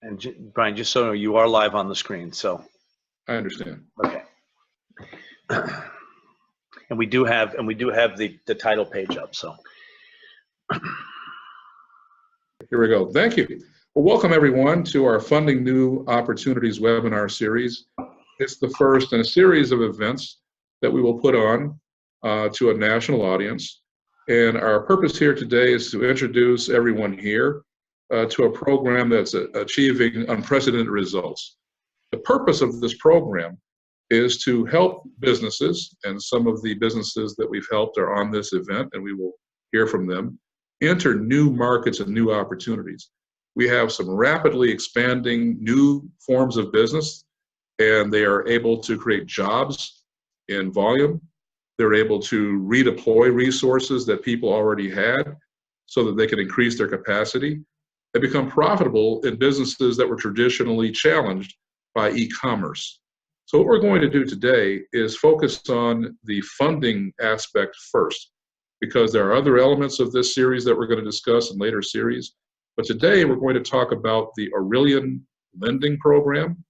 And Brian, just so you are live on the screen, so. I understand. Okay. And we do have the title page up, so. Here we go. Thank you. Well, welcome everyone to our Funding New Opportunities webinar series. It's the first in a series of events that we will put on to a national audience. And our purpose here today is to introduce everyone here to a program that's achieving unprecedented results. The purpose of this program is to help businesses, and some of the businesses that we've helped are on this event, and we will hear from them, enter new markets and new opportunities. We have some rapidly expanding new forms of business, and they are able to create jobs in volume. They're able to redeploy resources that people already had so that they can increase their capacity and become profitable in businesses that were traditionally challenged by e-commerce. So what we're going to do today is focus on the funding aspect first, because there are other elements of this series that we're going to discuss in later series. But today we're going to talk about the Aurelian Lending Program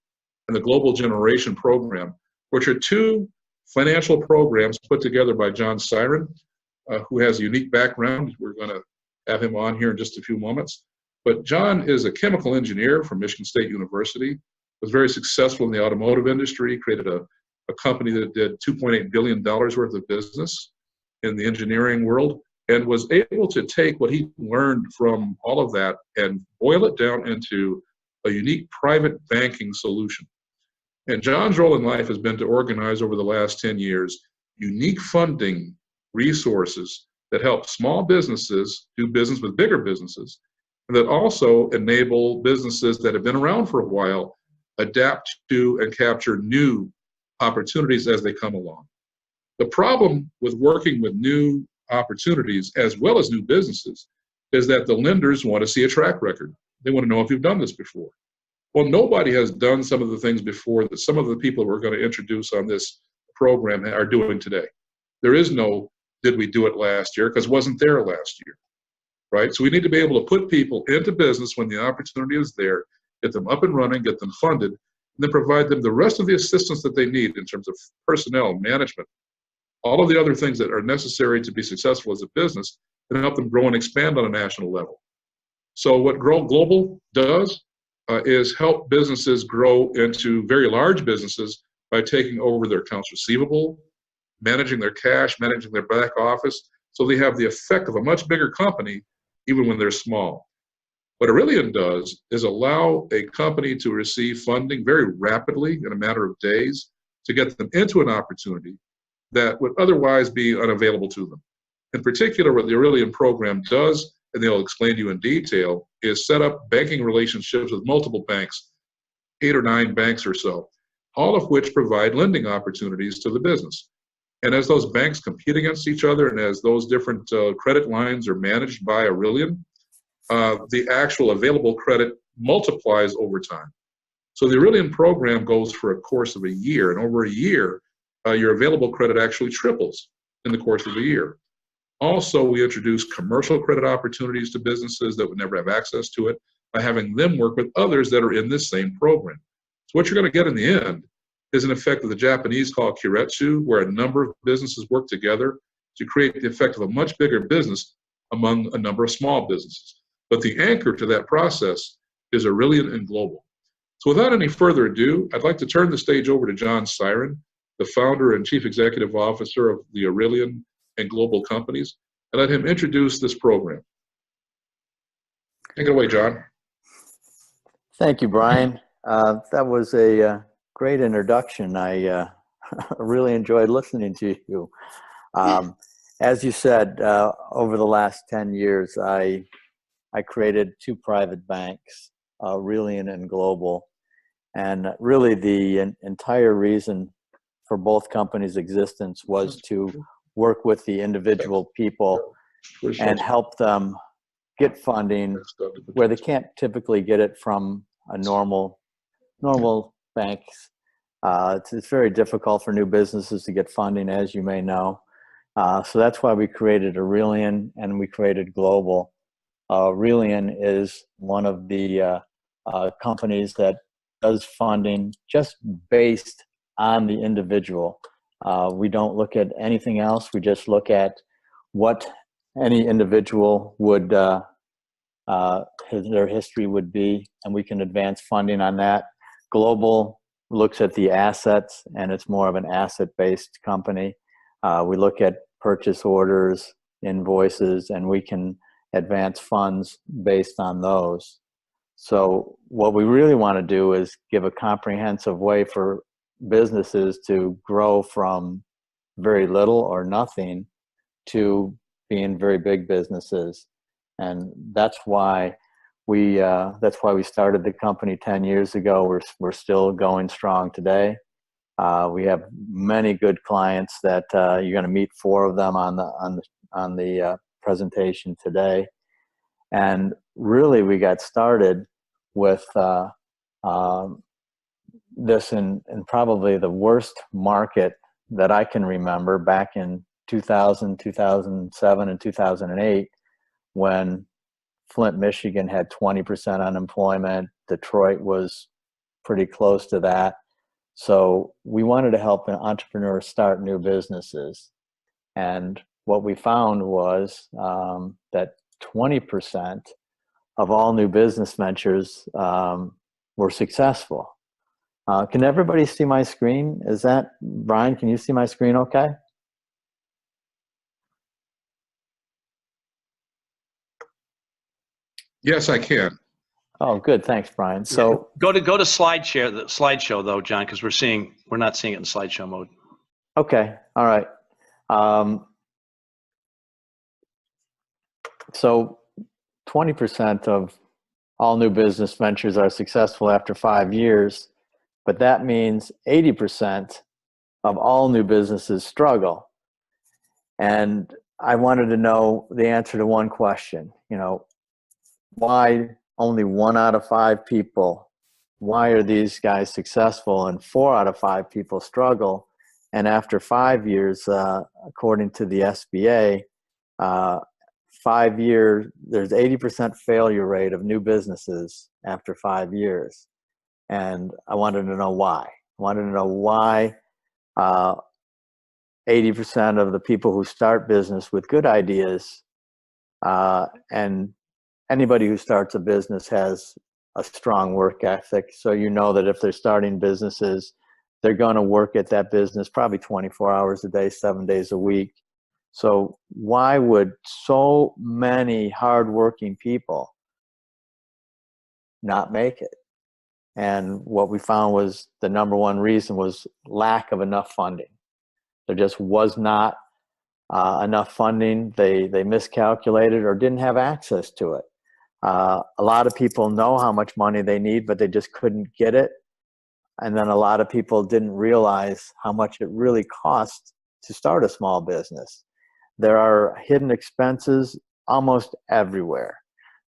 and the Global Generation Program, which are two financial programs put together by John Siren, who has a unique background. We're going to have him on here in just a few moments. But John is a chemical engineer from Michigan State University, was very successful in the automotive industry, created a company that did $2.8 billion worth of business in the engineering world, and was able to take what he learned from all of that and boil it down into a unique private banking solution. And John's role in life has been to organize over the last 10 years unique funding resources that help small businesses do business with bigger businesses, and that also enable businesses that have been around for a while adapt to and capture new opportunities as they come along. The problem with working with new opportunities as well as new businesses is that the lenders want to see a track record. They want to know if you've done this before. Well, nobody has done some of the things before that some of the people we're going to introduce on this program are doing today. There is no, did we do it last year? Because it wasn't there last year, right? So we need to be able to put people into business when the opportunity is there, get them up and running, get them funded, and then provide them the rest of the assistance that they need in terms of personnel, management, all of the other things that are necessary to be successful as a business, and help them grow and expand on a national level. So what Grow Global does is help businesses grow into very large businesses by taking over their accounts receivable, managing their cash, managing their back office, so they have the effect of a much bigger company even when they're small. What Aurelian does is allow a company to receive funding very rapidly in a matter of days to get them into an opportunity that would otherwise be unavailable to them. In particular, what the Aurelian program does, and they'll explain to you in detail, is set up banking relationships with multiple banks, 8 or 9 banks or so, all of which provide lending opportunities to the business. And as those banks compete against each other, and as those different credit lines are managed by Aurelian, the actual available credit multiplies over time. So the Aurelian program goes for a course of a year, and over a year, your available credit actually triples in the course of a year. Also, we introduce commercial credit opportunities to businesses that would never have access to it by having them work with others that are in this same program. So what you're going to get in the end is an effect that the Japanese call kiretsu, where a number of businesses work together to create the effect of a much bigger business among a number of small businesses. But the anchor to that process is Aurelian and Global. So without any further ado, I'd like to turn the stage over to John Siren, the founder and chief executive officer of the Aurelian and Global companies, and let him introduce this program. Take it away, John. Thank you, Brian. That was a great introduction. I really enjoyed listening to you. As you said, over the last 10 years, I created 2 private banks, Aurelian and Global. And really the entire reason for both companies' existence was to work with the individual people and help them get funding where they can't typically get it from a normal banks. It's very difficult for new businesses to get funding, as you may know. So that's why we created Aurelian and we created Global. Aurelian is one of the companies that does funding just based on the individual. We don't look at anything else. We just look at what any individual would, their history would be, and we can advance funding on that. Global looks at the assets, and it's more of an asset-based company. We look at purchase orders, invoices, and we can advance funds based on those. So what we really want to do is give a comprehensive way for businesses to grow from very little or nothing to being very big businesses. And that's why we started the company 10 years ago. We're still going strong today. We have many good clients that you're going to meet 4 of them on the presentation today. And really, we got started with this in probably the worst market that I can remember, back in 2000, 2007, and 2008, when Flint, Michigan had 20% unemployment. Detroit was pretty close to that. So we wanted to help entrepreneurs start new businesses. And what we found was that 20% of all new business ventures were successful. Can everybody see my screen? Is that, Brian, can you see my screen okay? Yes, I can. Oh, good. Thanks, Brian. So go to slideshow though, John, because we're not seeing it in slideshow mode. okay. All right. So 20% of all new business ventures are successful after 5 years, but that means 80% of all new businesses struggle. And I wanted to know the answer to one question, why only 1 out of 5 people, why are these guys successful and 4 out of 5 people struggle? And after 5 years, according to the SBA, 5 years, there's 80% failure rate of new businesses after 5 years. And I wanted to know why. I wanted to know why 80% of the people who start business with good ideas, and anybody who starts a business has a strong work ethic. So you know that if they're starting businesses, they're going to work at that business probably 24 hours a day, 7 days a week. So why would so many hardworking people not make it? And what we found was the number one reason was lack of enough funding. There just was not enough funding. They miscalculated or didn't have access to it. A lot of people know how much money they need, but they just couldn't get it. And then a lot of people didn't realize how much it really costs to start a small business. There are hidden expenses almost everywhere.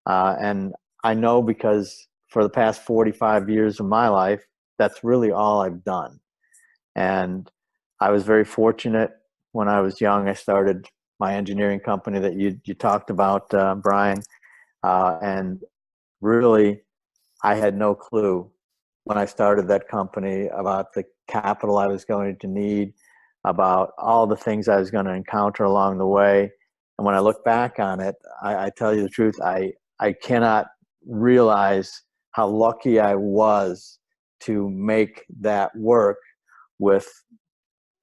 And I know because for the past 45 years of my life, that's really all I've done. And I was very fortunate when I was young. I started my engineering company that you talked about, Brian. And really, I had no clue when I started that company about the capital I was going to need, about all the things I was going to encounter along the way. And when I look back on it, I tell you the truth, I cannot realize how lucky I was to make that work with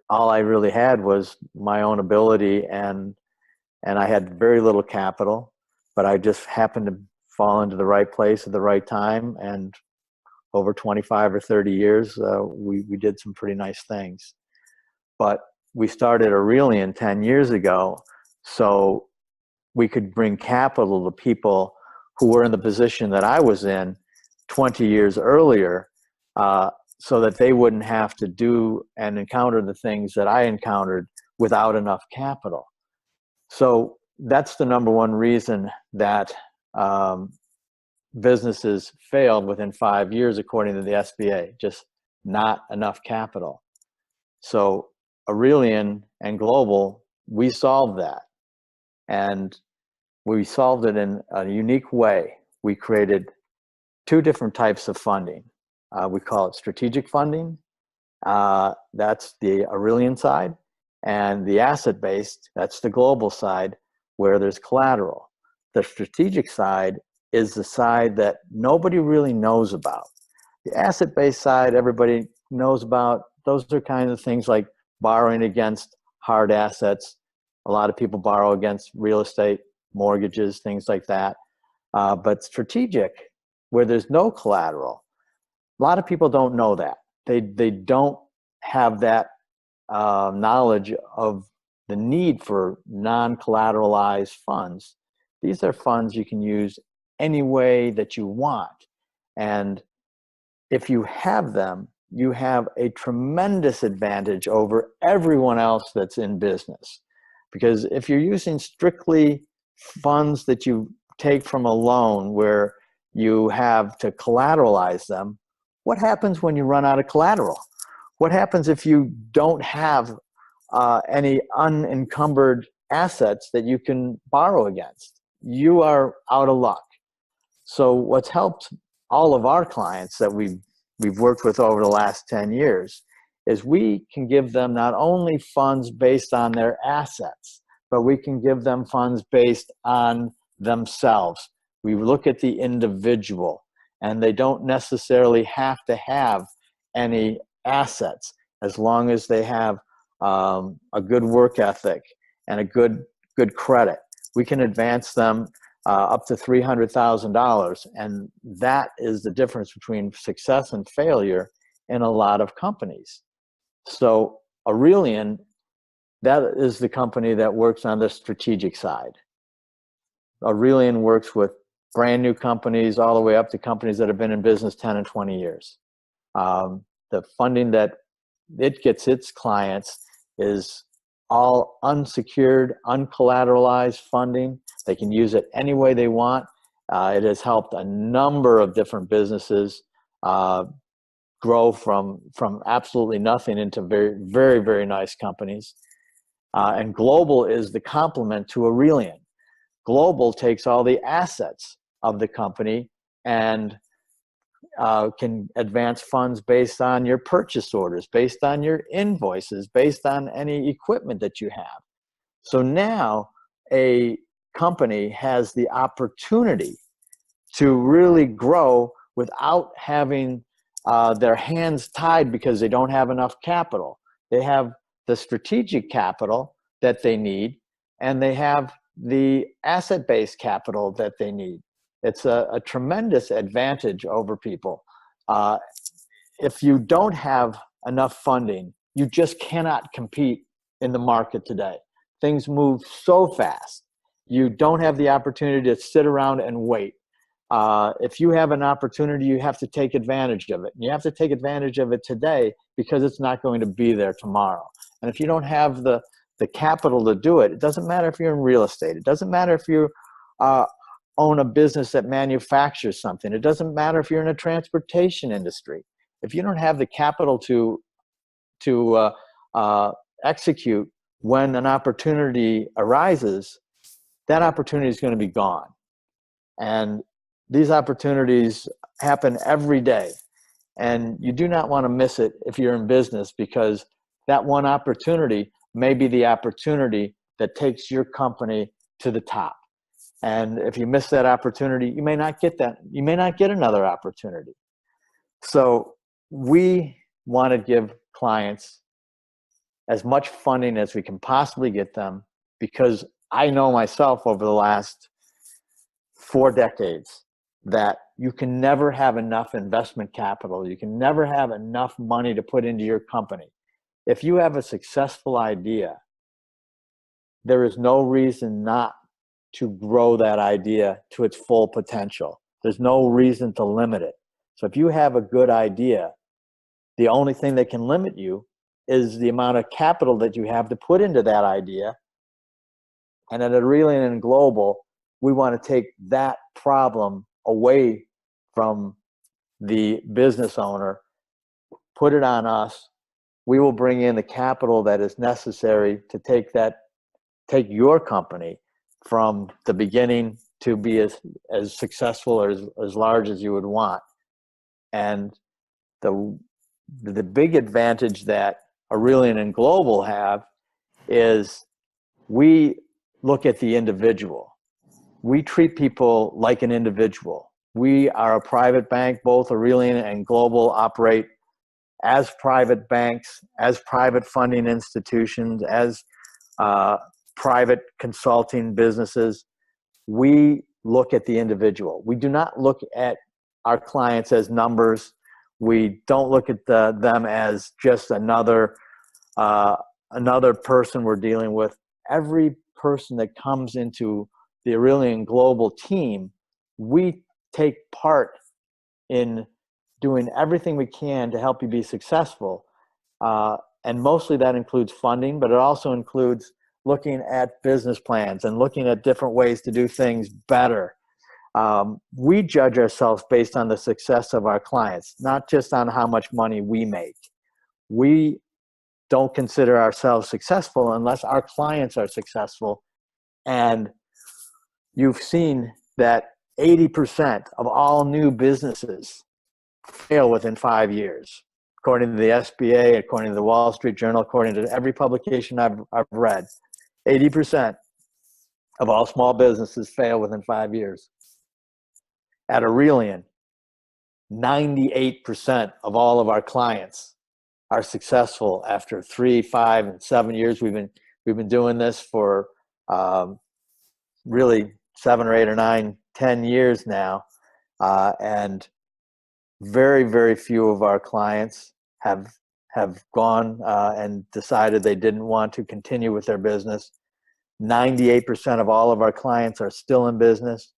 all I really had was my own ability, and I had very little capital, but I just happened to fall into the right place at the right time. And over 25 or 30 years, we did some pretty nice things. But we started Aurelian 10 years ago, so we could bring capital to people who were in the position that I was in 20 years earlier, so that they wouldn't have to do and encounter the things that I encountered without enough capital. So that's the number one reason that businesses failed within 5 years, according to the SBA, just not enough capital. So Aurelian and Global, we solved that. And we solved it in a unique way. We created two different types of funding. We call it strategic funding. That's the Aurelian side. And the asset-based, that's the global side, where there's collateral. The strategic side is the side that nobody really knows about. The asset-based side, everybody knows about. Those are kind of things like borrowing against hard assets. A lot of people borrow against real estate, mortgages, things like that. But strategic, where there's no collateral, a lot of people don't know that. They don't have that knowledge of the need for non-collateralized funds. These are funds you can use any way that you want. And if you have them, you have a tremendous advantage over everyone else that's in business. Because if you're using strictly funds that you take from a loan where you have to collateralize them, what happens when you run out of collateral? What happens if you don't have any unencumbered assets that you can borrow against? You are out of luck. So what's helped all of our clients that we've worked with over the last 10 years is we can give them not only funds based on their assets, but we can give them funds based on themselves. We look at the individual, and they don't necessarily have to have any assets as long as they have a good work ethic and a good credit. We can advance them up to $300,000, and that is the difference between success and failure in a lot of companies. So Aurelian, that is the company that works on the strategic side. Aurelian works with brand new companies all the way up to companies that have been in business 10 and 20 years. The funding that it gets its clients is all unsecured, uncollateralized funding. They can use it any way they want. It has helped a number of different businesses grow from absolutely nothing into very, very, very nice companies. And Global is the complement to Aurelian. Global takes all the assets of the company and can advance funds based on your purchase orders, based on your invoices, based on any equipment that you have. So now a company has the opportunity to really grow without having their hands tied because they don't have enough capital. They have the strategic capital that they need, and they have the asset-based capital that they need. It's a tremendous advantage over people. If you don't have enough funding, you just cannot compete in the market today. Things move so fast. You don't have the opportunity to sit around and wait. If you have an opportunity, you have to take advantage of it. And you have to take advantage of it today because it's not going to be there tomorrow. And if you don't have the capital to do it, it doesn't matter if you're in real estate. It doesn't matter if you own a business that manufactures something. It doesn't matter if you're in a transportation industry. If you don't have the capital to execute when an opportunity arises, that opportunity is going to be gone. And these opportunities happen every day. And you do not want to miss it if you're in business, because that one opportunity may be the opportunity that takes your company to the top. And if you miss that opportunity, you may not get that. You may not get another opportunity. So we want to give clients as much funding as we can possibly get them, because I know myself over the last 4 decades that you can never have enough investment capital. You can never have enough money to put into your company. If you have a successful idea, there is no reason not to grow that idea to its full potential. There's no reason to limit it. So if you have a good idea, the only thing that can limit you is the amount of capital that you have to put into that idea. And at Aurelian and Global, we want to take that problem away from the business owner, put it on us. We will bring in the capital that is necessary to take your company from the beginning to be as successful or as large as you would want. And the big advantage that Aurelian and Global have is we look at the individual. We treat people like an individual. We are a private bank. Both Aurelian and Global operate as private banks, as private funding institutions, as private consulting businesses. We look at the individual. We do not look at our clients as numbers. We don't look at them as just another person we're dealing with. Every person that comes into the Aurelian Global team, we take part in doing everything we can to help you be successful. And mostly that includes funding, but it also includes looking at business plans and looking at different ways to do things better. We judge ourselves based on the success of our clients, not just on how much money we make. We don't consider ourselves successful unless our clients are successful. And you've seen that 80% of all new businesses fail within 5 years, according to the SBA, according to the Wall Street Journal, according to every publication I've read. 80% of all small businesses fail within 5 years. At Aurelian, 98% of all of our clients are successful after 3, 5, and 7 years. We've been doing this for really 7 or 8 or 9, 10 years now, and very, very few of our clients have gone and decided they didn't want to continue with their business. 98% of all of our clients are still in business.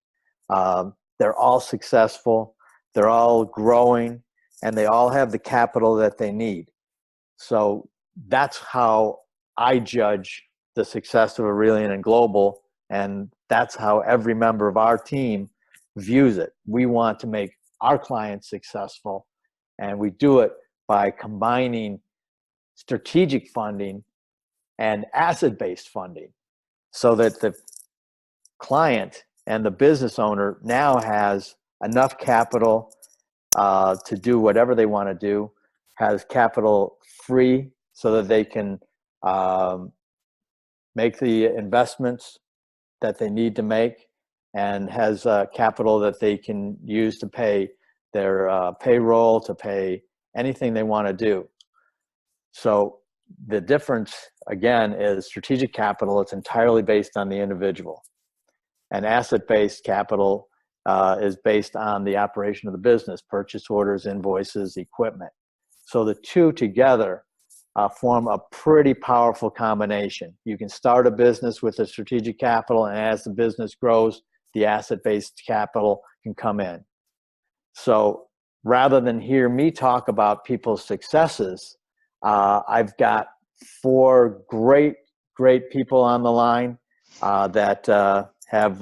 They're all successful. They're all growing, and they all have the capital that they need. So that's how I judge the success of Aurelian and Global, and that's how every member of our team views it. We want to make our clients successful, and we do it by combining strategic funding and asset-based funding so that the client and the business owner now has enough capital to do whatever they want to do, has capital free so that they can make the investments that they need to make, and has capital that they can use to pay their payroll, to pay anything they want to do. So the difference, again, is strategic capital. It's entirely based on the individual. And asset-based capital is based on the operation of the business, purchase orders, invoices, equipment. So the two together form a pretty powerful combination. You can start a business with the strategic capital, and as the business grows, the asset-based capital can come in. So rather than hear me talk about people's successes, I've got 4 great people on the line that have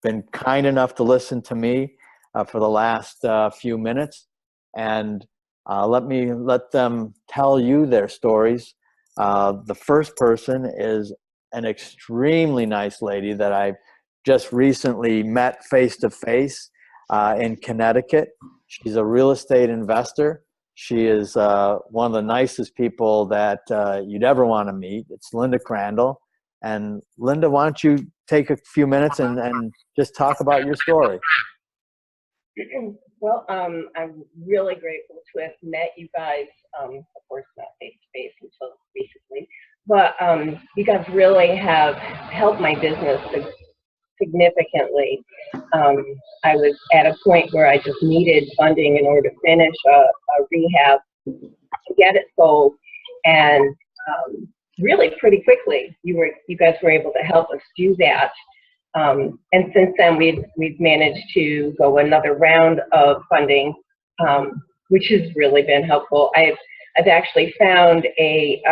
been kind enough to listen to me for the last few minutes, and let them tell you their stories. The first person is an extremely nice lady that I've just recently met face-to-face in Connecticut. She's a real estate investor. She is one of the nicest people that you'd ever want to meet. It's Linda Crandall. And Linda, why don't you take a few minutes and just talk about your story? Well, I'm really grateful to have met you guys, of course not face-to-face until recently, but you guys really have helped my business significantly. I was at a point where I just needed funding in order to finish a rehab to get it sold, and really pretty quickly you guys were able to help us do that. And since then we've managed to go another round of funding, which has really been helpful. I've actually found a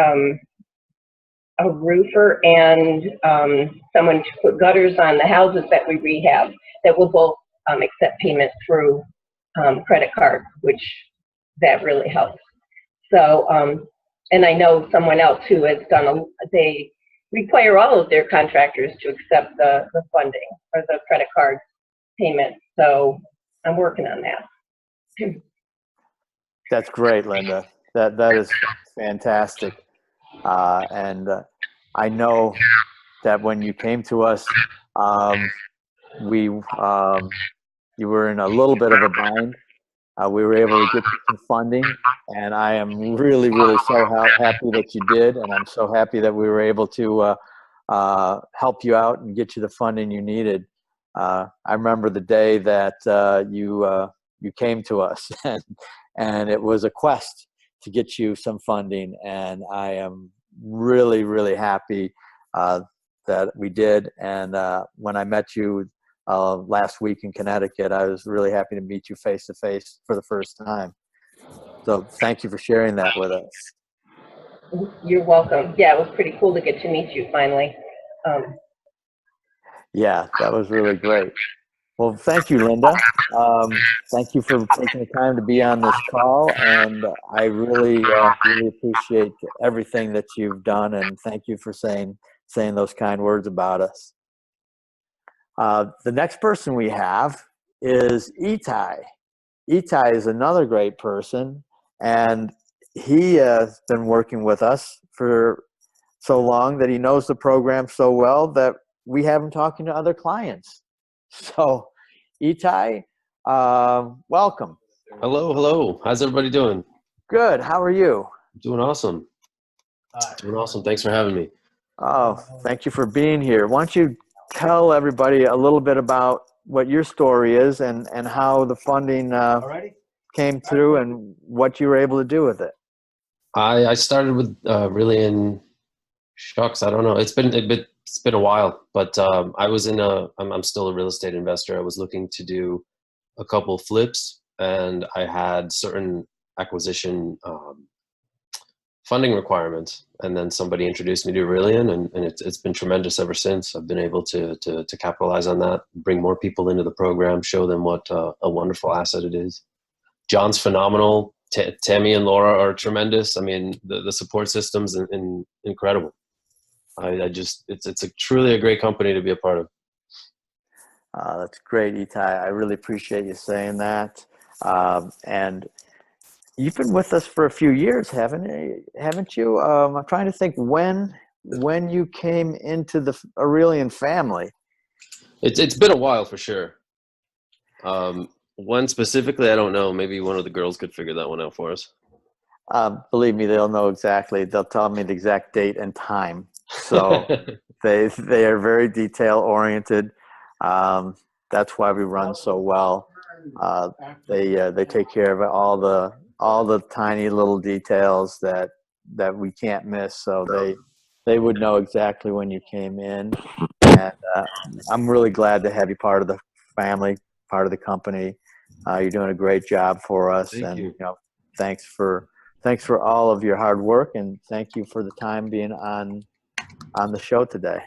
roofer and someone to put gutters on the houses that we rehab that will both accept payment through credit card, which that really helps. So, and I know someone else who has done require all of their contractors to accept the funding or the credit card payment. So I'm working on that. That's great, Linda. That is fantastic. And I know that when you came to us, we you were in a little bit of a bind. We were able to get you some funding, and I am really, really so happy that you did, and I'm so happy that we were able to help you out and get you the funding you needed. I remember the day that you came to us, and it was a quest to get you some funding, and I am really, really happy that we did. And when I met you last week in Connecticut, I was really happy to meet you face to face for the first time. So thank you for sharing that with us. You're welcome. Yeah, it was pretty cool to get to meet you finally. Yeah, that was really great. Well, thank you, Linda. Thank you for taking the time to be on this call, and I really, really appreciate everything that you've done, and thank you for saying those kind words about us. The next person we have is Itai. Itai is another great person, and he has been working with us for so long that he knows the program so well that we have him talking to other clients. So, Itai, welcome. Hello. How's everybody doing? Good. How are you? Doing awesome. Doing awesome. Thanks for having me. Oh, thank you for being here. Why don't you tell everybody a little bit about what your story is and how the funding came through and what you were able to do with it. I started with really in shucks. I don't know. It's been a while, but I was I'm still a real estate investor. I was looking to do a couple flips, and I had certain acquisition funding requirements, and then somebody introduced me to Aurelian, and it's been tremendous ever since. I've been able to capitalize on that, bring more people into the program, show them what a wonderful asset it is. John's phenomenal. Tammy and Laura are tremendous. I mean, the support system's incredible. It's truly a great company to be a part of. That's great, Itai. I really appreciate you saying that. And you've been with us for a few years, haven't you? I'm trying to think when you came into the Aurelian family. It's been a while for sure. When specifically, I don't know. Maybe one of the girls could figure that one out for us. Believe me, they'll know exactly. They'll tell me the exact date and time. So they are very detail oriented. That's why we run so well. They take care of all the tiny little details that we can't miss. So they would know exactly when you came in, and I'm really glad to have you part of the family, part of the company. You're doing a great job for us. Thank you. Thanks for all of your hard work, and thank you for the time being on the show today.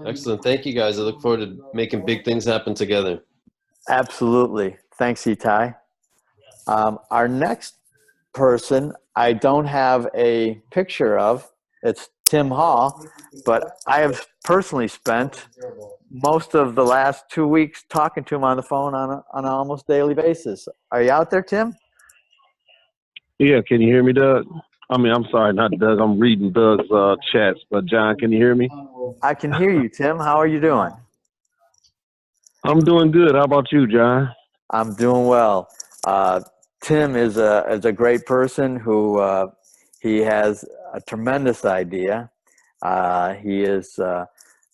Excellent. Thank you, guys. I look forward to making big things happen together. Absolutely. Thanks, Itai. Our next person, I don't have a picture of. It's Tim Hall, but I have personally spent most of the last 2 weeks talking to him on the phone on an almost daily basis. Are you out there, Tim? Yeah, can you hear me, Doug? I mean, I'm sorry, not Doug. I'm reading Doug's chats. But John, can you hear me? I can hear you, Tim. How are you doing? I'm doing good. How about you, John? I'm doing well. Tim is a great person who he has a tremendous idea. He is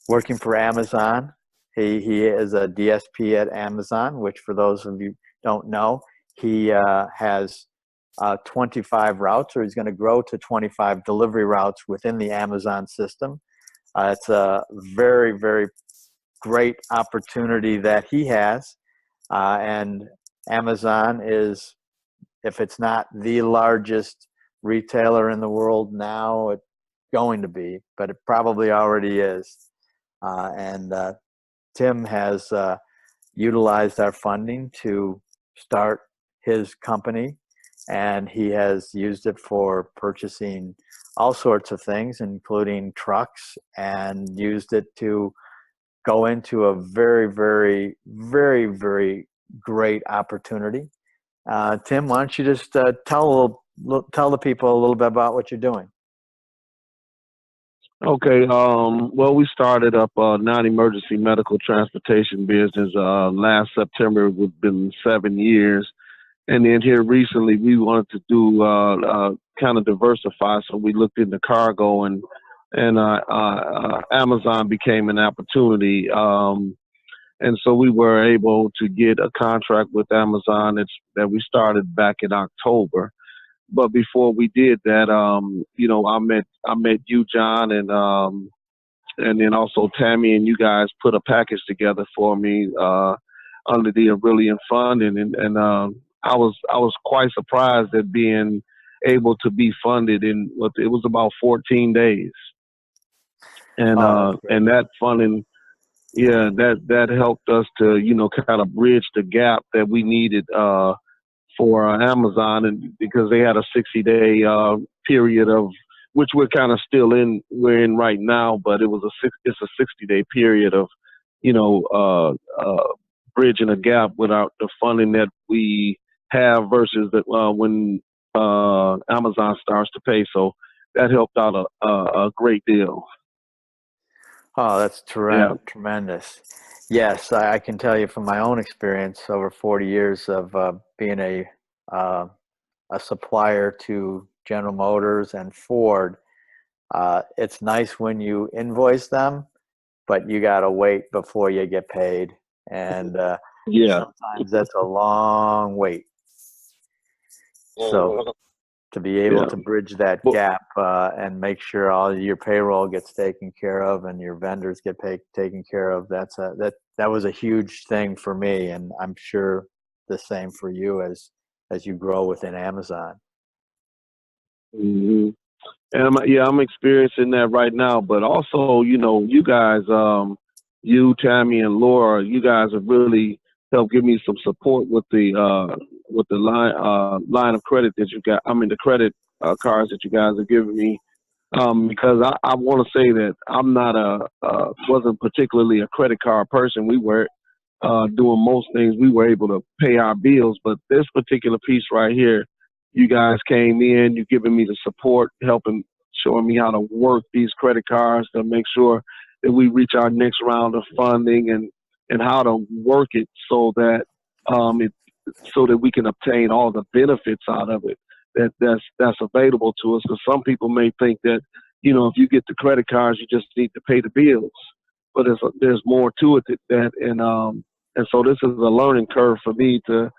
working for Amazon. He is a DSP at Amazon, which for those of you who don't know, he has 25 routes, or he's going to grow to 25 delivery routes within the Amazon system. It's a very, very great opportunity that he has. And Amazon is, if it's not the largest retailer in the world now, it's going to be, but it probably already is. And Tim has utilized our funding to start his company. and he has used it for purchasing all sorts of things, including trucks, and used it to go into a very, very, very, very great opportunity. Tim, why don't you just tell the people a little bit about what you're doing? Okay. Well, we started up a non-emergency medical transportation business last September. It's been 7 years. And then here recently, we wanted to do kind of diversify. So we looked into cargo, and Amazon became an opportunity. And so we were able to get a contract with Amazon that we started back in October. But before we did that, I met you, John, and then also Tammy, and you guys put a package together for me under the Aurelian Fund, and I was quite surprised at being able to be funded in what it was about 14 days, and and that funding, yeah, that helped us to kind of bridge the gap that we needed for Amazon, and because they had a 60-day period of which we're kind of we're in right now, but it's a 60-day period of bridging a gap without the funding that we have versus that when Amazon starts to pay. So that helped out a great deal. Oh, that's tremendous. Yes, I can tell you from my own experience over 40 years of being a supplier to General Motors and Ford. It's nice when you invoice them, but you got to wait before you get paid. And sometimes that's a long wait. So to be able to bridge that gap and make sure all your payroll gets taken care of and your vendors get taken care of, that was a huge thing for me, and I'm sure the same for you as you grow within Amazon. Mm-hmm. And I'm experiencing that right now. But also, you guys, you, Tammy, and Laura, you guys have really helped give me some support with the line of credit that you got. I mean, the credit cards that you guys have given me. Because I want to say that I'm not wasn't particularly a credit card person. We were doing most things. We were able to pay our bills, but this particular piece right here, you guys came in, you've given me the support, showing me how to work these credit cards to make sure that we reach our next round of funding and how to work it so that so that we can obtain all the benefits out of it that's available to us. Because some people may think that, if you get the credit cards, you just need to pay the bills, but there's more to it than that. And so this is a learning curve for me to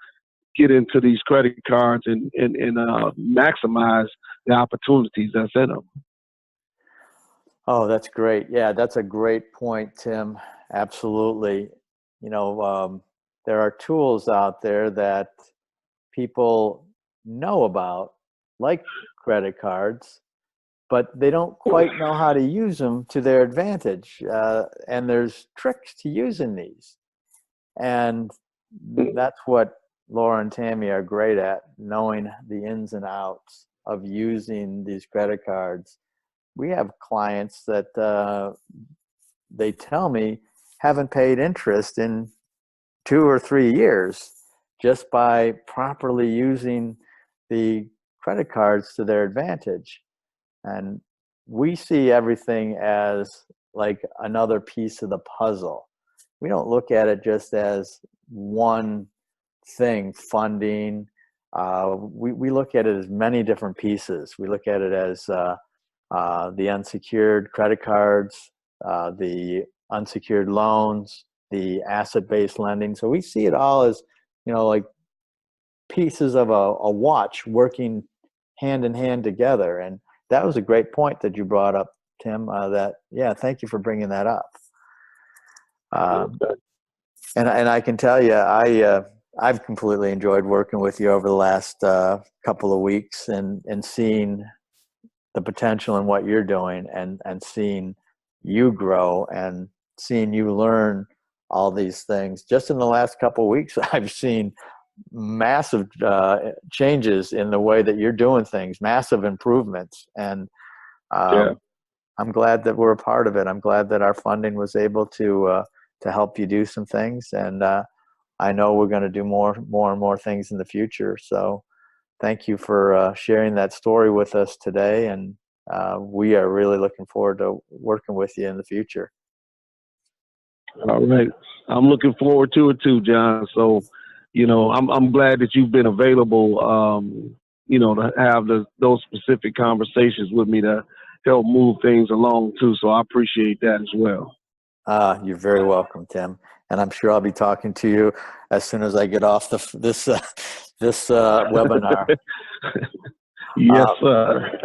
get into these credit cards and maximize the opportunities that's in them. Oh, that's great. Yeah, that's a great point, Tim. Absolutely. There are tools out there that people know about, like credit cards, but they don't quite know how to use them to their advantage. And there's tricks to using these. And that's what Laura and Tammy are great at, knowing the ins and outs of using these credit cards. We have clients that they tell me haven't paid interest in 2 or 3 years just by properly using the credit cards to their advantage. And we see everything as like another piece of the puzzle. We don't look at it just as one thing, funding. We look at it as many different pieces. We look at it as the unsecured credit cards, the unsecured loans, the asset-based lending. So we see it all as, like pieces of a watch working hand in hand together. And that was a great point that you brought up, Tim. Thank you for bringing that up. And I can tell you, I've completely enjoyed working with you over the last couple of weeks and seeing the potential in what you're doing and seeing you grow and seeing you learn all these things. Just in the last couple of weeks, I've seen massive changes in the way that you're doing things, massive improvements. And Yeah. I'm glad that we're a part of it. I'm glad that our funding was able to help you do some things. And I know we're going to do more and more things in the future. So thank you for sharing that story with us today. And we are really looking forward to working with you in the future. All right. I'm looking forward to it too, John. So, you know, I'm glad that you've been available, you know, to have those specific conversations with me to help move things along too. So I appreciate that as well. You're very welcome, Tim. And I'm sure I'll be talking to you as soon as I get off this webinar. Yes, sir.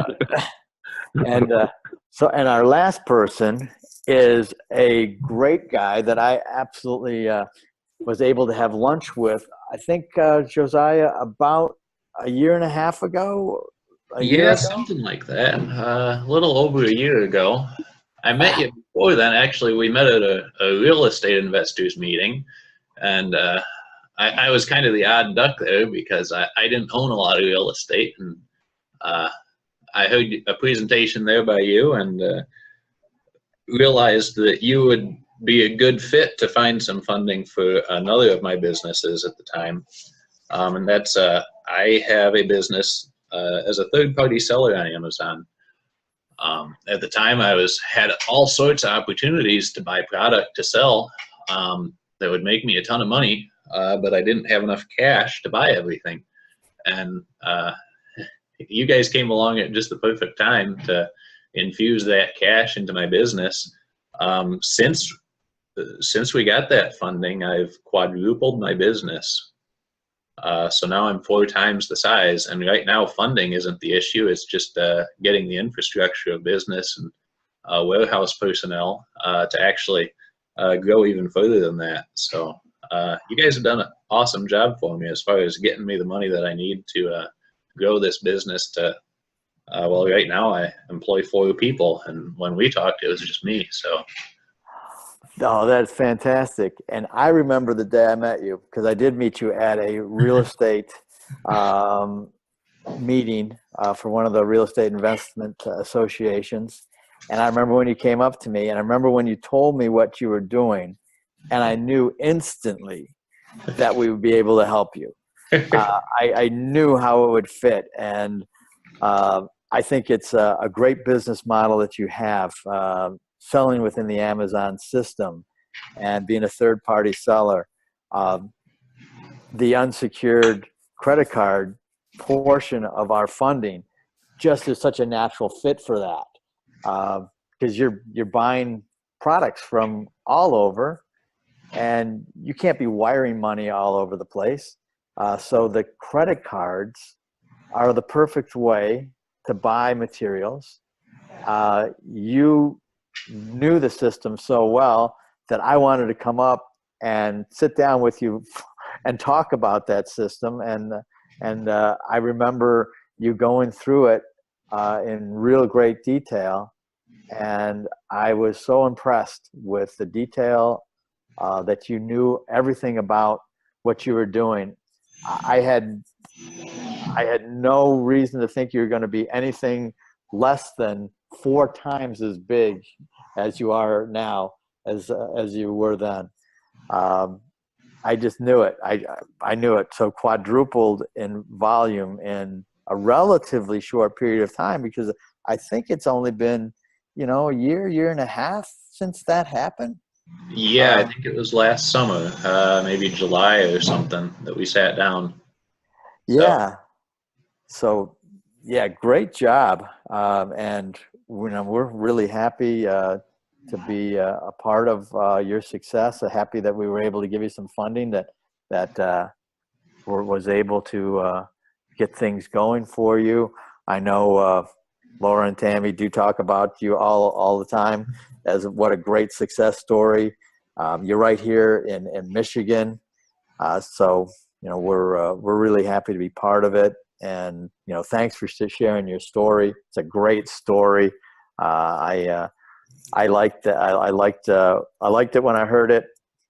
And our last person is a great guy that I absolutely was able to have lunch with. I think Josiah, about a year and a half ago. Yeah, something like that. A little over a year ago. I met you before then. Actually, we met at a real estate investors meeting, and I was kind of the odd duck there because I didn't own a lot of real estate, and I heard a presentation there by you and realized that you would be a good fit to find some funding for another of my businesses at the time, and that's I have a business as a third-party seller on Amazon. At the time, I had all sorts of opportunities to buy product to sell that would make me a ton of money, but I didn't have enough cash to buy everything. And you guys came along at just the perfect time to infuse that cash into my business. Since we got that funding, I've quadrupled my business. So now I'm 4 times the size, and right now funding isn't the issue. It's just getting the infrastructure of business and warehouse personnel to actually grow even further than that. So you guys have done an awesome job for me as far as getting me the money that I need to grow this business to, well, right now I employ 4 people, and when we talked, it was just me. So. Oh, that's fantastic. And I remember the day I met you, because I did meet you at a real estate meeting for one of the real estate investment associations. And I remember when you came up to me, and I remember when you told me what you were doing, and I knew instantly that we would be able to help you. I knew how it would fit. And I think it's a great business model that you have. Selling within the Amazon system and being a third-party seller. The unsecured credit card portion of our funding just is such a natural fit for that, because you're buying products from all over, and you can't be wiring money all over the place. So the credit cards are the perfect way to buy materials. You knew the system so well that I wanted to come up and sit down with you and talk about that system. And I remember you going through it in real great detail. And I was so impressed with the detail that you knew everything about what you were doing. I had no reason to think you were going to be anything less than 4 times as big as you are now, as you were then. I just knew it. I knew it. So quadrupled in volume in a relatively short period of time, because I think it's only been, a year and a half since that happened. Yeah, I think it was last summer, maybe July or something, that we sat down. Yeah. So yeah, great job. And we're really happy to be a part of your success. Happy that we were able to give you some funding that was able to get things going for you. I know Laura and Tammy do talk about you all the time as what a great success story. You're right here in Michigan, so we're really happy to be part of it. And thanks for sharing your story. It's a great story. I liked it. I liked it when I heard it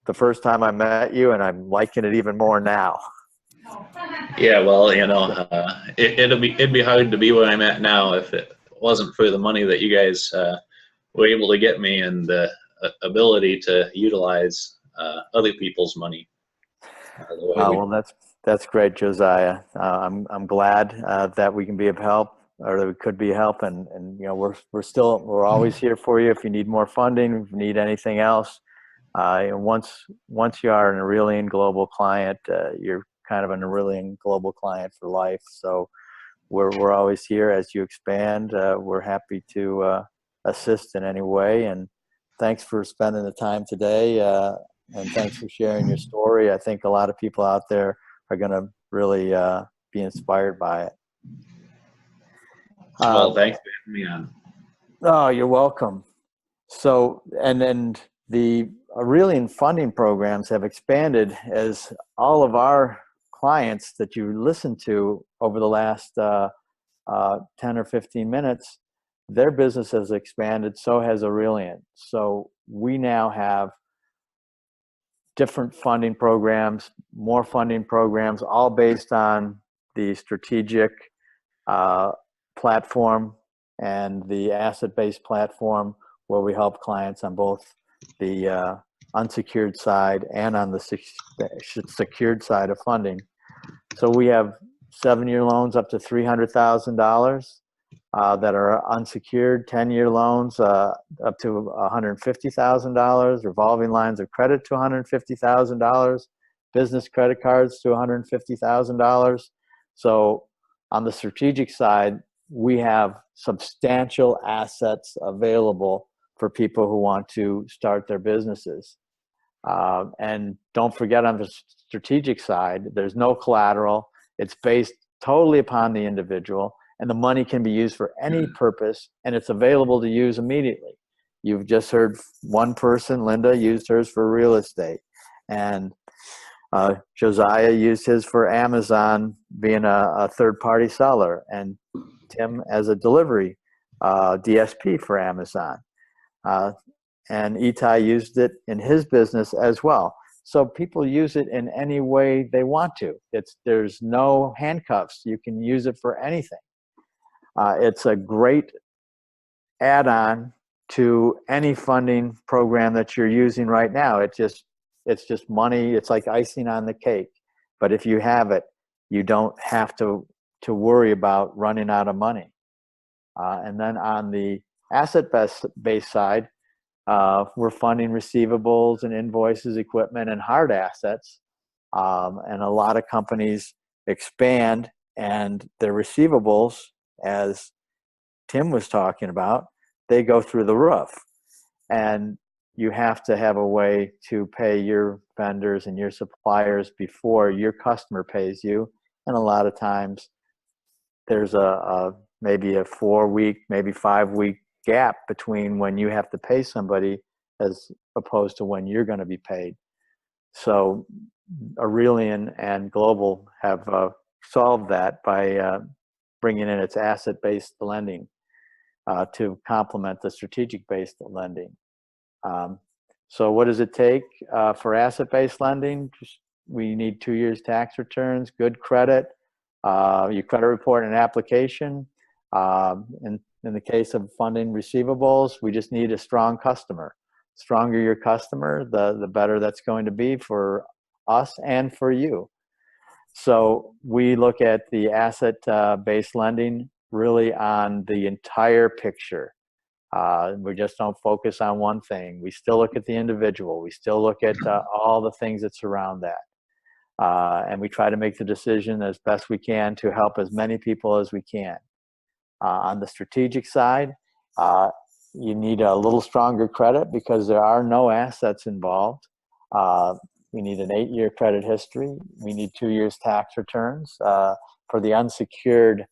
the first time I met you, and I'm liking it even more now. Yeah, well, it'd be hard to be where I'm at now if it wasn't for the money that you guys were able to get me and the ability to utilize other people's money the way we. Well, that's great, Josiah. I'm glad that we can be of help, or that we could be of help, and we're always here for you if you need more funding, if you need anything else. And once you are an Aurelian Global client, you're kind of an Aurelian Global client for life. So we're always here as you expand. We're happy to assist in any way. And thanks for spending the time today. And thanks for sharing your story. I think a lot of people out there are going to really be inspired by it. Well, thanks for having me on. Oh, you're welcome. So, and the Aurelian funding programs have expanded as all of our clients that you listened to over the last 10 or 15 minutes, their business has expanded, so has Aurelian. So we now have different funding programs, more funding programs, all based on the strategic platform and the asset-based platform, where we help clients on both the unsecured side and on the secured side of funding. So we have 7-year loans up to $300,000 that are unsecured, 10-year loans up to $150,000, revolving lines of credit to $150,000, business credit cards to $150,000. So on the strategic side, we have substantial assets available for people who want to start their businesses. And don't forget, on the strategic side, there's no collateral. It's based totally upon the individual, and the money can be used for any purpose, and it's available to use immediately. You've just heard one person, Linda, used hers for real estate, and Josiah used his for Amazon, being a third-party seller, and Tim as a delivery DSP for Amazon. And Itai used it in his business as well. So people use it in any way they want to. There's no handcuffs. You can use it for anything. It's a great add-on to any funding program that you're using right now. It's just money. It's like icing on the cake. But if you have it, you don't have to worry about running out of money. And then on the asset-based side, we're funding receivables and invoices, equipment, and hard assets. And a lot of companies expand, and their receivables, as Tim was talking about, they go through the roof. And you have to have a way to pay your vendors and your suppliers before your customer pays you. And a lot of times there's maybe a 4-week, maybe 5-week gap between when you have to pay somebody as opposed to when you're going to be paid. So Aurelian and Global have solved that by bringing in its asset-based lending to complement the strategic-based lending. So what does it take for asset-based lending? We need 2 years tax returns, good credit, your credit report and application. In the case of funding receivables, we just need a strong customer. Stronger your customer, the better that's going to be for us and for you. So we look at the asset-based lending really on the entire picture. We just don't focus on one thing. We still look at the individual. We still look at all the things that surround that. And we try to make the decision as best we can to help as many people as we can. On the strategic side, you need a little stronger credit because there are no assets involved. We need an 8-year credit history. We need 2 years tax returns. For the unsecured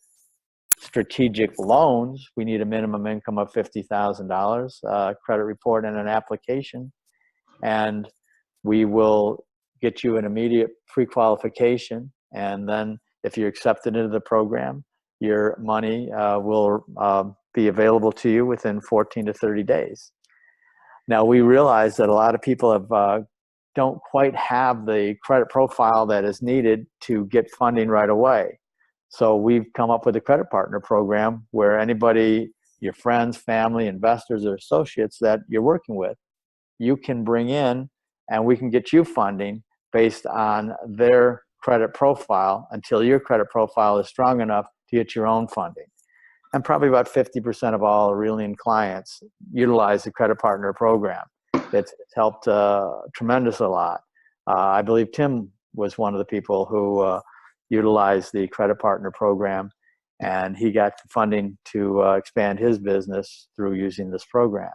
strategic loans, we need a minimum income of $50,000, credit report and an application. And we will get you an immediate pre-qualification. And then if you're accepted into the program, your money will be available to you within 14 to 30 days. Now, we realize that a lot of people have don't quite have the credit profile that is needed to get funding right away. So we've come up with a credit partner program where anybody, your friends, family, investors, or associates that you're working with, you can bring in and we can get you funding based on their credit profile until your credit profile is strong enough to get your own funding. And probably about 50% of all Aurelian clients utilize the credit partner program. It's helped tremendous a lot. I believe Tim was one of the people who utilized the credit partner program, and he got funding to expand his business through using this program.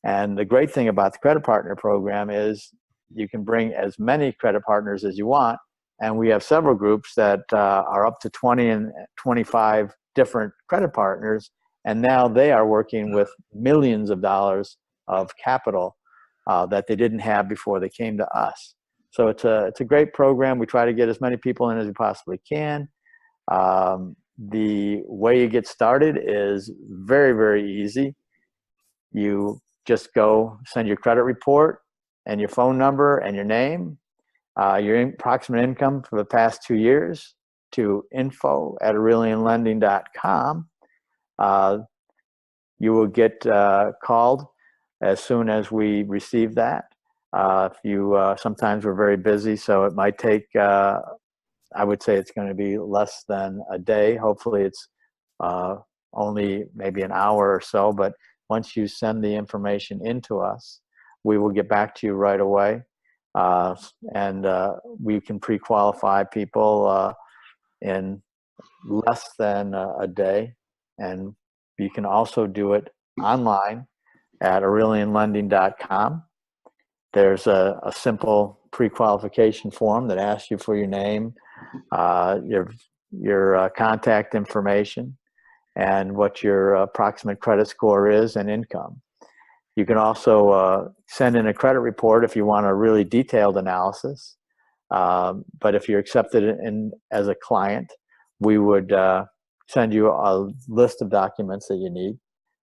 And the great thing about the credit partner program is you can bring as many credit partners as you want. And we have several groups that are up to 20 and 25 different credit partners. And now they are working with millions of dollars of capital that they didn't have before they came to us. So it's a great program. We try to get as many people in as we possibly can. The way you get started is very, very easy. You just go send your credit report and your phone number and your name, your approximate income for the past 2 years to info@aurelianlending.com. You will get called as soon as we receive that. Sometimes we're very busy, so it might take, I would say it's going to be less than a day. Hopefully it's only maybe an hour or so, but once you send the information into us, we will get back to you right away. And we can pre-qualify people in less than a day. And you can also do it online at aurelianlending.com. There's a simple pre-qualification form that asks you for your name, your contact information, and what your approximate credit score is and income. You can also send in a credit report if you want a really detailed analysis. But if you're accepted as a client, we would send you a list of documents that you need.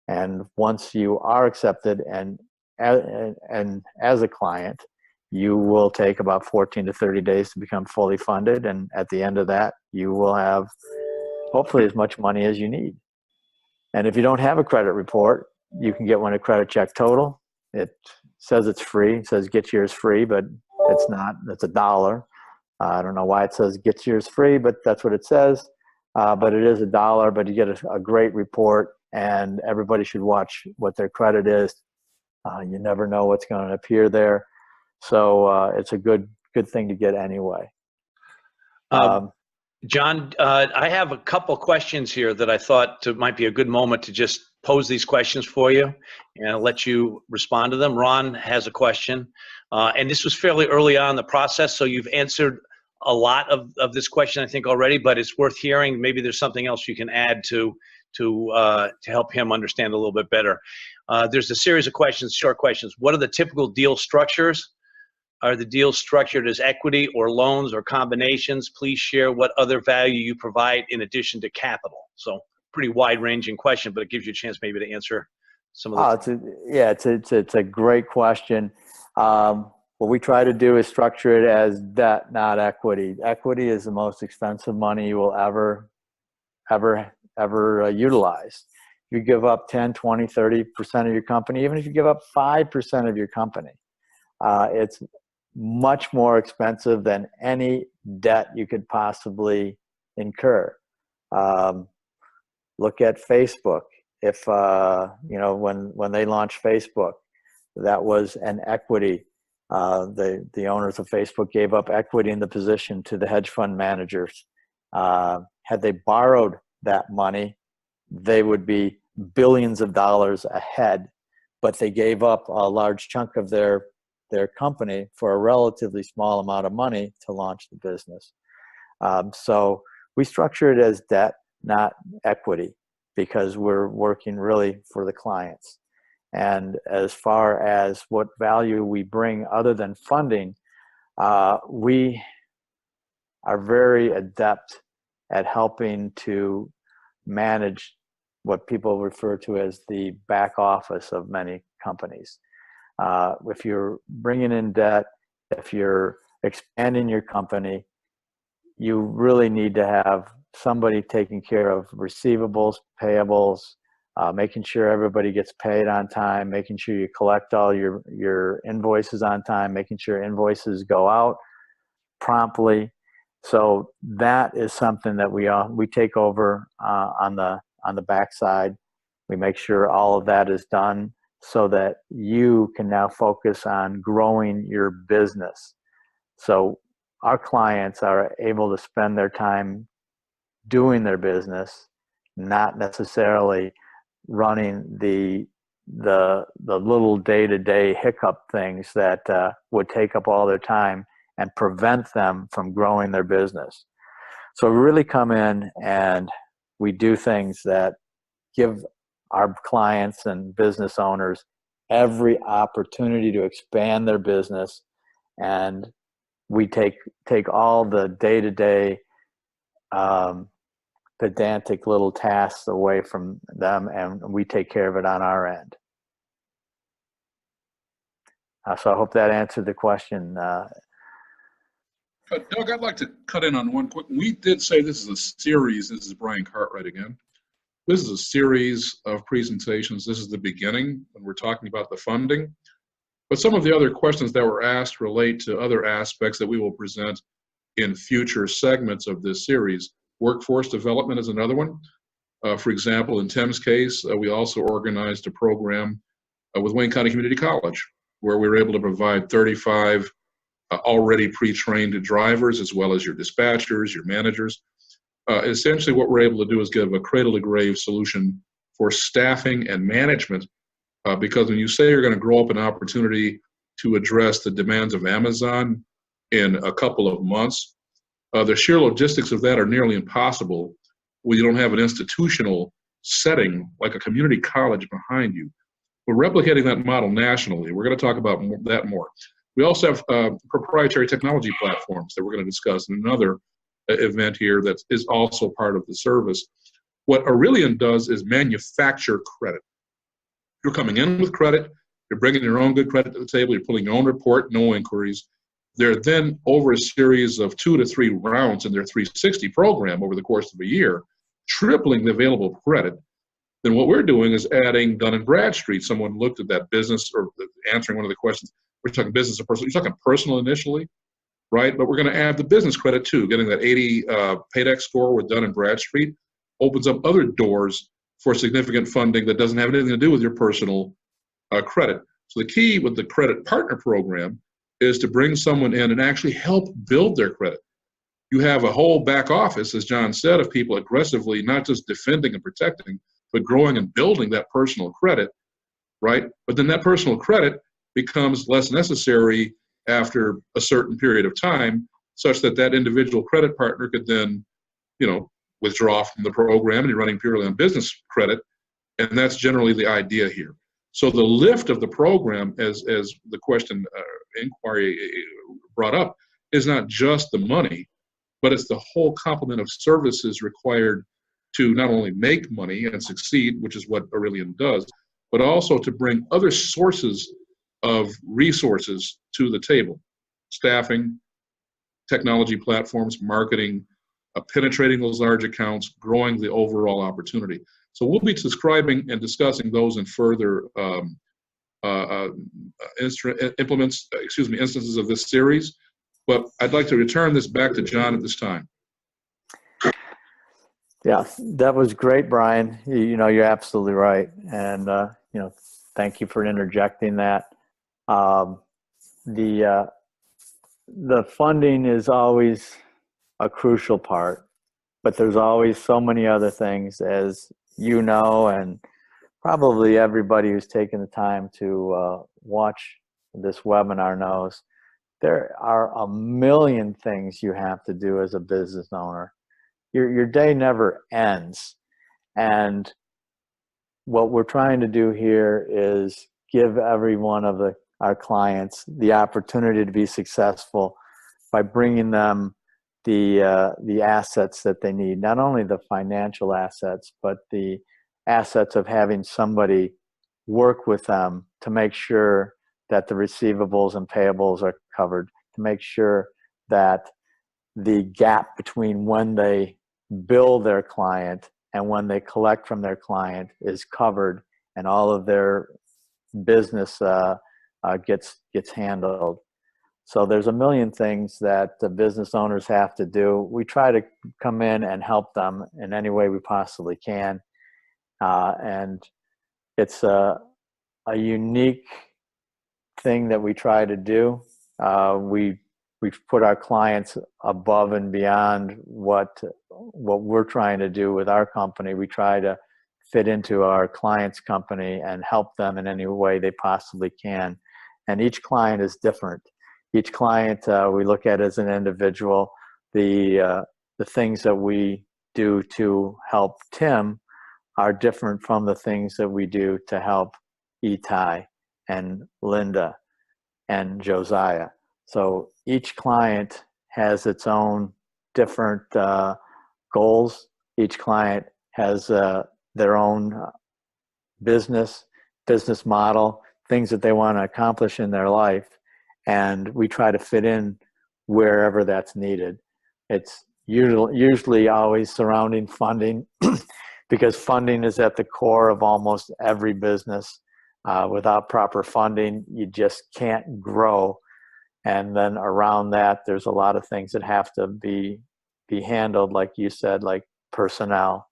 And once you are accepted and as a client, you will take about 14 to 30 days to become fully funded. And at the end of that, you will have hopefully as much money as you need. And if you don't have a credit report, you can get one at Credit Check Total. It says it's free. It says get yours free, but it's not. It's $1. I don't know why it says get yours free, but that's what it says. But it is $1, but you get a great report, and everybody should watch what their credit is. You never know what's going to appear there. So it's a good thing to get anyway. John, I have a couple questions here that I thought might be a good moment to just pose these questions for you and I'll let you respond to them. Ron has a question, and this was fairly early on in the process, so you've answered a lot of this question, I think, already, but it's worth hearing. Maybe there's something else you can add to help him understand a little bit better. There's a series of questions, short questions. What are the typical deal structures? Are the deals structured as equity or loans or combinations? Please share what other value you provide in addition to capital. So pretty wide-ranging question, but it gives you a chance maybe to answer some of those. It's a great question. What we try to do is structure it as debt, not equity. Equity is the most expensive money you will ever utilize. You give up 10, 20, 30% of your company, even if you give up 5% of your company, it's much more expensive than any debt you could possibly incur. Look at Facebook. If when they launched Facebook, that was an equity. The owners of Facebook gave up equity in the position to the hedge fund managers. Had they borrowed that money, they would be billions of dollars ahead, but they gave up a large chunk of their company for a relatively small amount of money to launch the business. So we structure it as debt, not equity, because we're working really for the clients. And as far as what value we bring other than funding, we are very adept at helping to manage what people refer to as the back office of many companies. If you're bringing in debt, if you're expanding your company, you really need to have somebody taking care of receivables, payables, making sure everybody gets paid on time, making sure you collect all your invoices on time, making sure invoices go out promptly. So that is something that we take over on the backside. We make sure all of that is done so that you can now focus on growing your business. So our clients are able to spend their time doing their business, not necessarily running the little day-to-day hiccup things that would take up all their time and prevent them from growing their business. So we really come in and we do things that give our clients and business owners every opportunity to expand their business, and we take all the day-to-day pedantic little tasks away from them, and we take care of it on our end. So I hope that answered the question. Doug, I'd like to cut in on one quick. We did say this is a series. This is Brian Cartwright again. This is a series of presentations. This is the beginning when we're talking about the funding. But some of the other questions that were asked relate to other aspects that we will present in future segments of this series. Workforce development is another one. For example, in Tim's case, we also organized a program with Wayne County Community College, where we were able to provide 35 already pre-trained drivers, as well as your dispatchers, your managers. Essentially, what we're able to do is give a cradle-to-grave solution for staffing and management, because when you say you're going to grow up an opportunity to address the demands of Amazon in a couple of months, the sheer logistics of that are nearly impossible when you don't have an institutional setting like a community college behind you. We're replicating that model nationally. We're going to talk about that more. We also have proprietary technology platforms that we're going to discuss in another event here that is also part of the service. What Aurelian does is manufacture credit. You're coming in with credit, you're bringing your own good credit to the table, you're pulling your own report, no inquiries. They're then, over a series of 2 to 3 rounds in their 360 program over the course of a year, tripling the available credit. Then what we're doing is adding Dun & Bradstreet. Someone looked at that business, or answering one of the questions. We're talking business or personal. You're talking personal initially, right? But we're going to add the business credit too. Getting that 80 paydex score with Dun & Bradstreet opens up other doors for significant funding that doesn't have anything to do with your personal credit. So the key with the credit partner program is to bring someone in and actually help build their credit. You have a whole back office, as John said, of people aggressively not just defending and protecting, but growing and building that personal credit, right? But then that personal credit becomes less necessary after a certain period of time, such that that individual credit partner could then, withdraw from the program and you're running purely on business credit. And that's generally the idea here. So the lift of the program, as the question inquiry brought up, is not just the money, but it's the whole complement of services required to not only make money and succeed, which is what Aurelian does, but also to bring other sources of resources to the table. Staffing, technology platforms, marketing, penetrating those large accounts, growing the overall opportunity. So we'll be describing and discussing those in further instances of this series. But I'd like to return this back to John at this time. Yeah, that was great, Brian. You're absolutely right. And, thank you for interjecting that. The funding is always a crucial part, but there's always so many other things, as you know, and probably everybody who's taken the time to watch this webinar knows. There are a million things you have to do as a business owner. Your day never ends. And what we're trying to do here is give every one of our clients the opportunity to be successful by bringing them the assets that they need, not only the financial assets, but the assets of having somebody work with them to make sure that the receivables and payables are covered. to make sure that the gap between when they bill their client and when they collect from their client is covered, and all of their business gets handled. So there's a million things that the business owners have to do. We try to come in and help them in any way we possibly can, and it's a unique thing that we try to do. We've put our clients above and beyond what we're trying to do with our company. We try to fit into our client's company and help them in any way they possibly can. And each client is different. Each client we look at as an individual. The things that we do to help Tim are different from the things that we do to help Itai and Linda and Josiah. So each client has its own different goals. Each client has their own business model, things that they want to accomplish in their life, and we try to fit in wherever that's needed. It's usually always surrounding funding because funding is at the core of almost every business. Without proper funding, you just can't grow. And then around that, there's a lot of things that have to be handled, like you said, like personnel,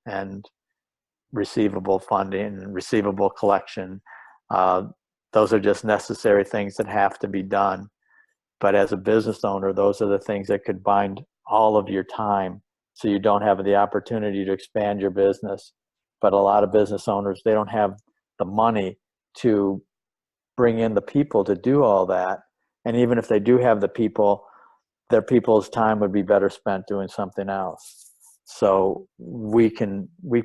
and receivable funding and receivable collection. Those are just necessary things that have to be done. But as a business owner, those are the things that could bind all of your time, so you don't have the opportunity to expand your business. But a lot of business owners, they don't have the money to bring in the people to do all that. And even if they do have the people, their people's time would be better spent doing something else. So we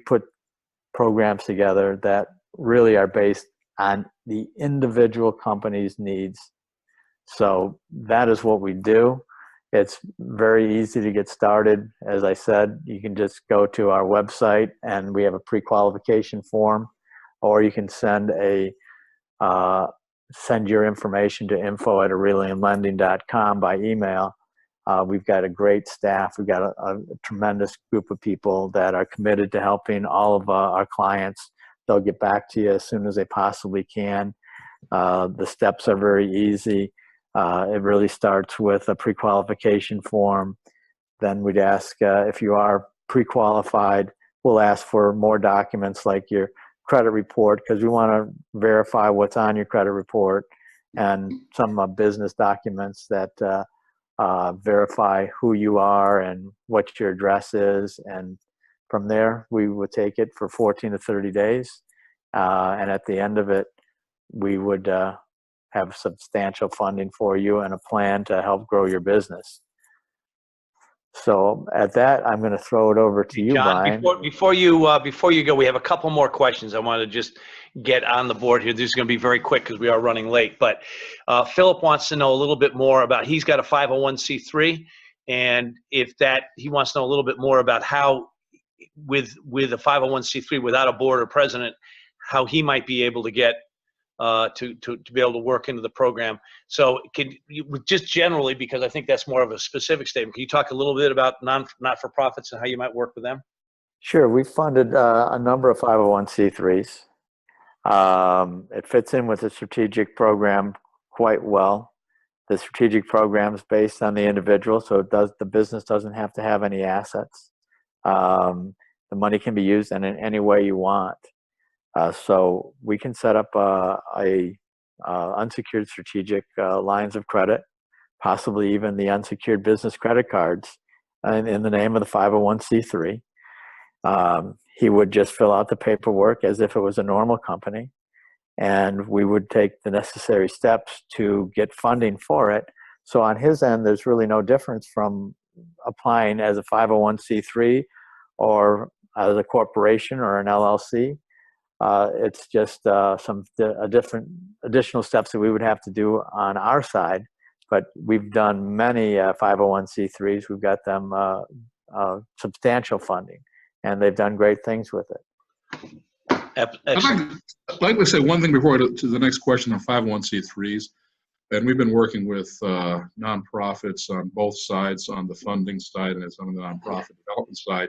put programs together that really are based on the individual company's needs. So that is what we do. It's very easy to get started. As I said, you can just go to our website and we have a pre-qualification form, or you can send your information to info@aurelianlending.com by email. We've got a great staff. We've got a tremendous group of people that are committed to helping all of our clients. They'll get back to you as soon as they possibly can. The steps are very easy. It really starts with a pre-qualification form. Then we'd ask if you are pre-qualified, we'll ask for more documents like your credit report, because we want to verify what's on your credit report, and some business documents that verify who you are and what your address is. And from there, we would take it for 14 to 30 days. And at the end of it, we would have substantial funding for you and a plan to help grow your business. So at that, I'm going to throw it over to you, John, Brian. Before you go, we have a couple more questions I want to just get on the board here. This is going to be very quick because we are running late. But Philip wants to know a little bit more about, he's got a 501c3, and he wants to know a little bit more about how, with a 501c3 without a board or president, how he might be able to get to be able to work into the program. So can you, just generally, because I think that's more of a specific statement, can you talk a little bit about not-for-profits and how you might work with them? Sure. We funded a number of 501c3s. It fits in with the strategic program quite well. The strategic program is based on the individual, so the business doesn't have to have any assets. The money can be used in any way you want. So we can set up unsecured strategic lines of credit, possibly even the unsecured business credit cards in the name of the 501c3. He would just fill out the paperwork as if it was a normal company, and we would take the necessary steps to get funding for it. So on his end, there's really no difference from applying as a 501c3 or as a corporation or an LLC. It's just some different additional steps that we would have to do on our side, but we've done many 501c3s. We've got them substantial funding, and they've done great things with it. I'd like to say one thing before I go to the next question on 501c3s. And we've been working with nonprofits on both sides, on the funding side and on the nonprofit development side,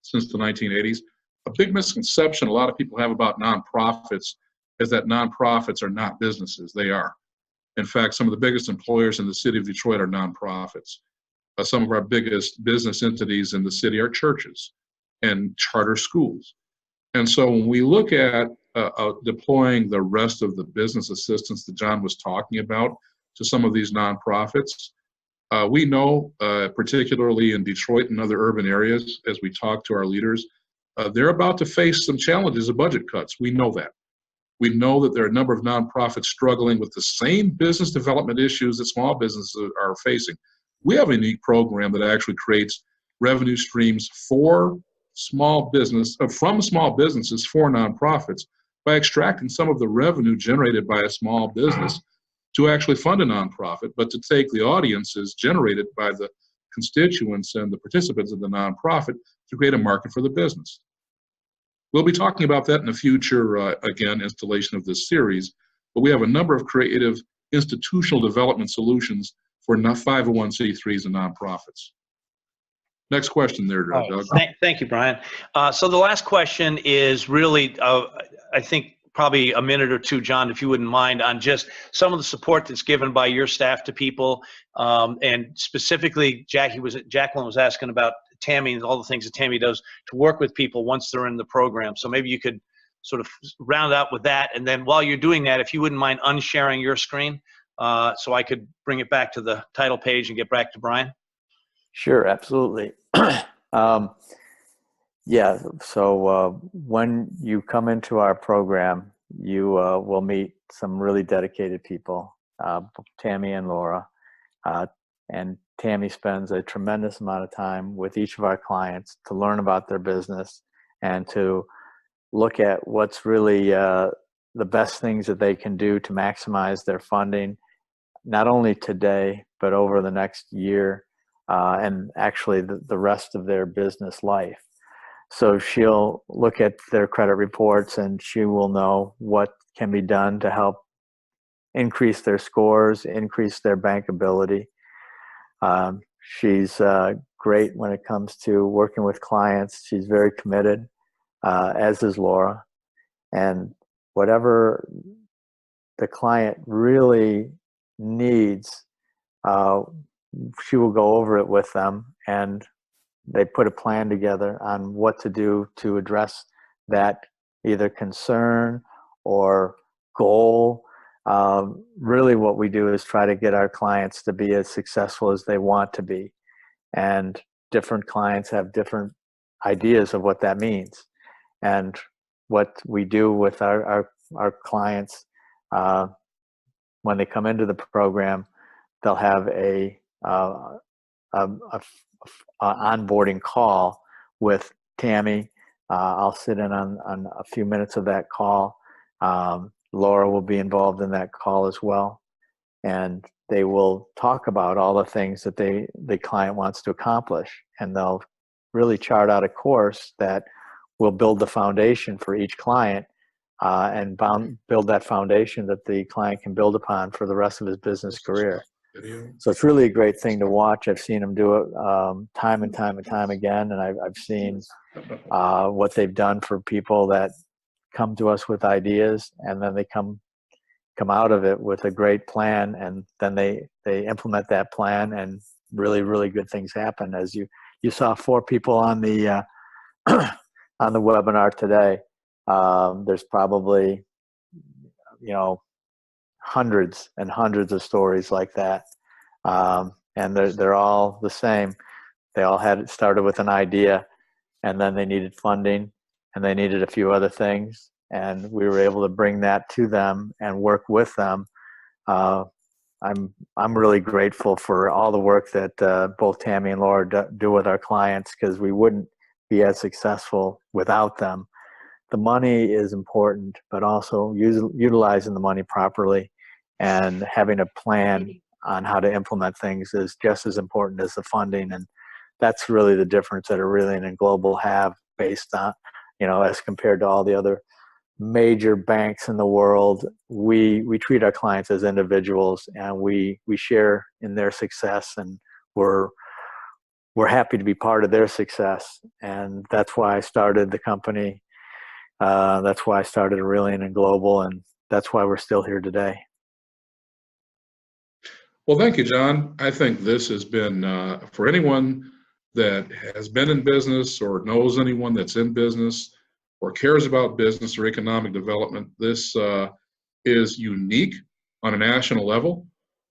since the 1980s. A big misconception a lot of people have about nonprofits is that nonprofits are not businesses. They are. In fact, some of the biggest employers in the city of Detroit are nonprofits. Some of our biggest business entities in the city are churches and charter schools. And so when we look at deploying the rest of the business assistance that John was talking about to some of these nonprofits, we know, particularly in Detroit and other urban areas, as we talk to our leaders, they're about to face some challenges of budget cuts. We know that. We know that there are a number of nonprofits struggling with the same business development issues that small businesses are facing. We have a unique program that actually creates revenue streams for small business, from small businesses for nonprofits, by extracting some of the revenue generated by a small business to actually fund a nonprofit, but to take the audiences generated by the constituents and the participants of the nonprofit to create a market for the business. We'll be talking about that in the future, again, installation of this series, but we have a number of creative institutional development solutions for 501c3s and nonprofits. Next question there, Doug. Thank you, Brian. So the last question is really, I think, probably a minute or two, John, if you wouldn't mind, on just some of the support that's given by your staff to people. And specifically, Jacqueline was asking about Tammy and all the things that Tammy does to work with people once they're in the program. So maybe you could sort of round out with that. And then while you're doing that, if you wouldn't mind unsharing your screen so I could bring it back to the title page and get back to Brian. Sure, absolutely. Yeah, so when you come into our program, you will meet some really dedicated people, Tammy and Laura. And Tammy spends a tremendous amount of time with each of our clients to learn about their business and to look at what's really the best things that they can do to maximize their funding, not only today, but over the next year and actually the rest of their business life. So she'll look at their credit reports and she will know what can be done to help increase their scores, increase their bankability. She's great when it comes to working with clients. She's very committed, as is Laura. And whatever the client really needs, she will go over it with them, and they put a plan together on what to do to address that either concern or goal. Really what we do is try to get our clients to be as successful as they want to be. And different clients have different ideas of what that means. And what we do with our clients, when they come into the program, they'll have a onboarding call with Tammy. I'll sit in on a few minutes of that call. Laura will be involved in that call as well. And they will talk about all the things that the client wants to accomplish. And they'll really chart out a course that will build the foundation for each client and build that foundation that the client can build upon for the rest of his business career. So it's really a great thing to watch. I've seen them do it time and time and time again. And I've seen what they've done for people that come to us with ideas, and then they come out of it with a great plan, and then they implement that plan, and really, really good things happen. As you saw 4 people on the on the webinar today. There's probably, hundreds and hundreds of stories like that. And they're all the same. They all started with an idea, and then they needed funding, and they needed a few other things. And we were able to bring that to them and work with them. I'm really grateful for all the work that both Tammy and Laura do with our clients, because we wouldn't be as successful without them. The money is important, but also utilizing the money properly and having a plan on how to implement things is just as important as the funding. And that's really the difference that Aurelian and Global have based on, as compared to all the other major banks in the world. We treat our clients as individuals, and we share in their success, and we're happy to be part of their success. And that's why I started the company. That's why I started Aurelian and Global, and that's why we're still here today. Well, thank you, John. I think this has been, for anyone that has been in business or knows anyone that's in business or cares about business or economic development, this is unique on a national level.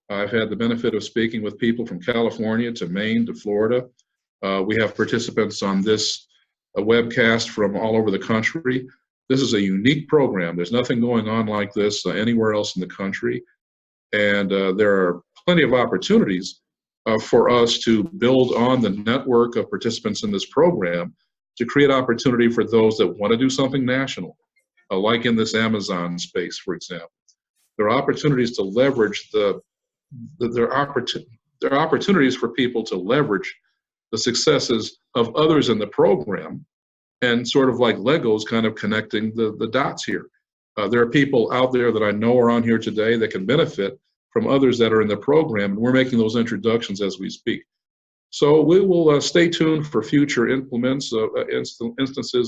I've had the benefit of speaking with people from California to Maine to Florida. We have participants on this webcast from all over the country. This is a unique program. There's nothing going on like this anywhere else in the country. And there are plenty of opportunities for us to build on the network of participants in this program to create opportunity for those that want to do something national, like in this Amazon space, for example. There are opportunities to leverage there are opportunities for people to leverage the successes of others in the program, and sort of like Legos kind of connecting the dots here. There are people out there that I know are on here today that can benefit from others that are in the program, and we're making those introductions as we speak. So we will stay tuned for future instances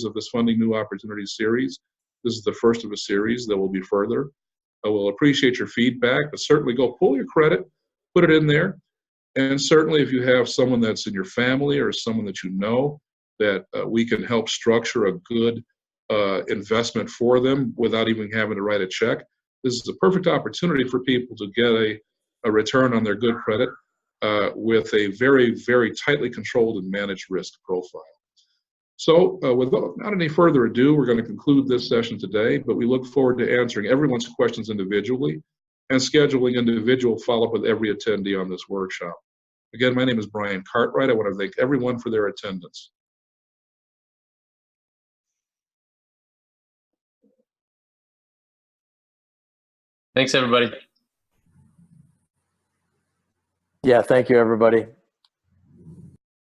of this Funding New Opportunities series. This is the first of a series. There will be further. I will appreciate your feedback, but certainly go pull your credit, put it in there. And certainly if you have someone that's in your family or someone that you know that we can help structure a good investment for them without even having to write a check, this is a perfect opportunity for people to get a return on their good credit with a very, very tightly controlled and managed risk profile. So without any further ado, we're going to conclude this session today, but we look forward to answering everyone's questions individually and scheduling individual follow-up with every attendee on this workshop. Again, my name is Brian Cartwright. I want to thank everyone for their attendance. Thanks, everybody. Yeah, thank you, everybody.